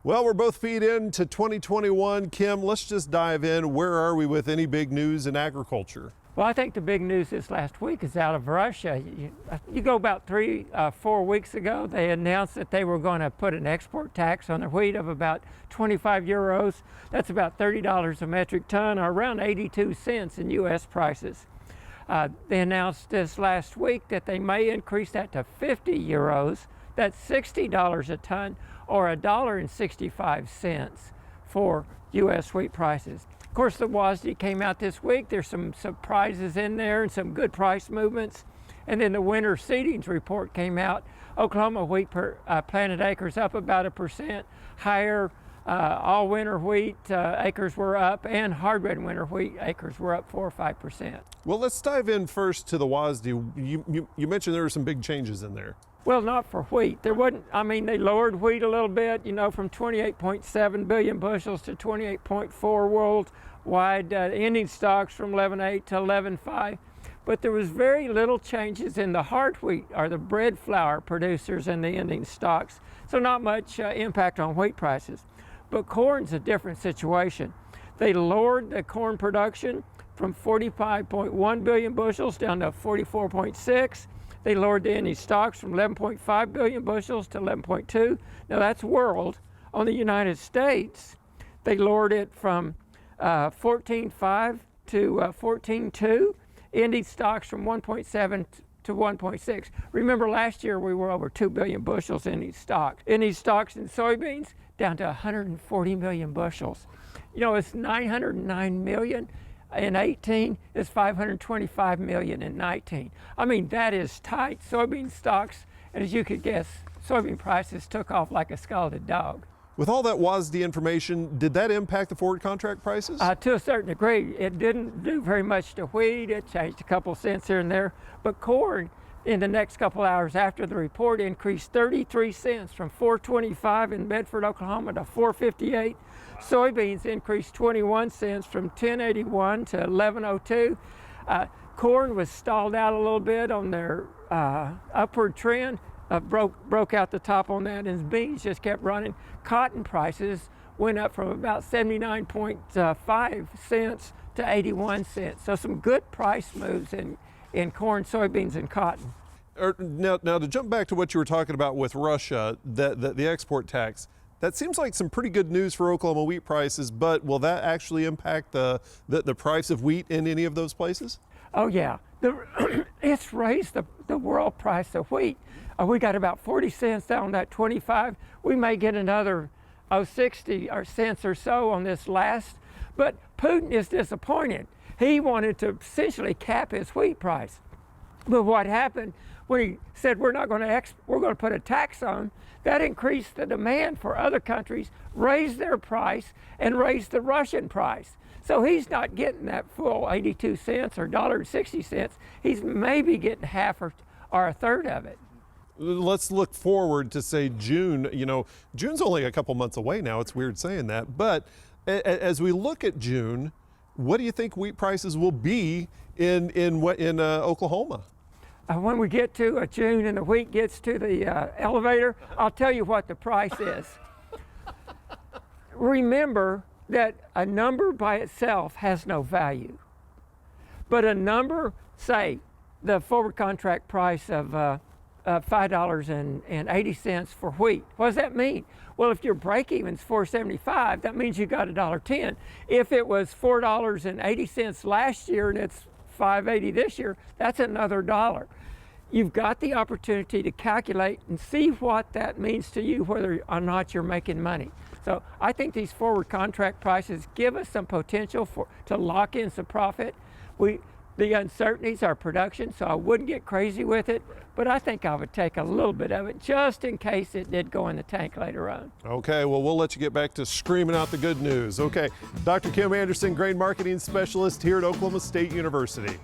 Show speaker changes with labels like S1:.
S1: Well, we're both feet into 2021. Kim, let's just dive in. Where are we with any big news in agriculture?
S2: Well, I think the big news this last week is out of Russia. You go about 4 weeks ago, they announced that they were going to put an export tax on their wheat of about 25 euros. That's about $30 a metric ton, or around 82 cents in U.S. prices. They announced this last week that they may increase that to 50 euros. That's $60 a ton, or $1.65 for U.S. wheat prices. Of course, the WASDE came out this week. There's some surprises in there and some good price movements. And then the winter seedings report came out. Oklahoma wheat planted acres up about 1%. Higher all winter wheat acres were up, and hard red winter wheat acres were up 4 or 5%.
S1: Well, let's dive in first to the WASDE. You mentioned there were some big changes in there.
S2: Well, not for wheat. There wasn't, I mean, they lowered wheat a little bit, from 28.7 billion bushels to 28.4 worldwide. Ending stocks from 11.8 to 11.5. But there was very little changes in the hard wheat, or the bread flour producers, in the ending stocks. So not much impact on wheat prices. But corn's a different situation. They lowered the corn production from 45.1 billion bushels down to 44.6. They lowered the ending stocks from 11.5 billion bushels to 11.2. Now that's world. On the United States, they lowered it from 14.5 to 14.2. Ending stocks from 1.7 to 1.6. Remember last year we were over 2 billion bushels in these stocks. Ending stocks in soybeans down to 140 million bushels. It's 909 million. In 18, it's 525 million in 19. I mean, that is tight. Soybean stocks, and as you could guess, soybean prices took off like a scalded dog.
S1: With all that WASDE information, did that impact the forward contract prices?
S2: To a certain degree. It didn't do very much to wheat. It changed a couple cents here and there. But corn, in the next couple hours after the report, increased 33 cents from $4.25 in Medford, Oklahoma to $4.58. Soybeans increased 21 cents from $10.81 to $11.02. Corn was stalled out a little bit on their upward trend, broke out the top on that, and beans just kept running. Cotton prices went up from about 79.5 cents to 81 cents. So some good price moves in corn, soybeans, and cotton.
S1: Now to jump back to what you were talking about with Russia, the export tax, that seems like some pretty good news for Oklahoma wheat prices, but will that actually impact the price of wheat in any of those places?
S2: Oh yeah, it's raised the world price of wheat. We got about 40 cents down on that 25. We may get another 60 cents or so on this last, but Putin is disappointed. He wanted to essentially cap his wheat price. But what happened when he said we're going to put a tax on, that increased the demand for other countries, raised their price, and raised the Russian price. So he's not getting that full 82 cents or $1.60. He's maybe getting half or a third of it.
S1: Let's look forward to, say, June. June's only a couple months away now. It's weird saying that. But as we look at June, what do you think wheat prices will be in Oklahoma?
S2: When we get to June and the wheat gets to the elevator, I'll tell you what the price is. Remember that a number by itself has no value. But a number, say, the forward contract price of $5.80 for wheat. What does that mean? Well, if your break-even's $4.75, that means you got $1.10. If it was $4.80 last year and it's $5.80 this year, that's another $1. You've got the opportunity to calculate and see what that means to you, whether or not you're making money. So I think these forward contract prices give us some potential to lock in some profit. The uncertainties are production, so I wouldn't get crazy with it, but I think I would take a little bit of it just in case it did go in the tank later on.
S1: Okay, well, we'll let you get back to screaming out the good news. Okay, Dr. Kim Anderson, Grain Marketing Specialist here at Oklahoma State University.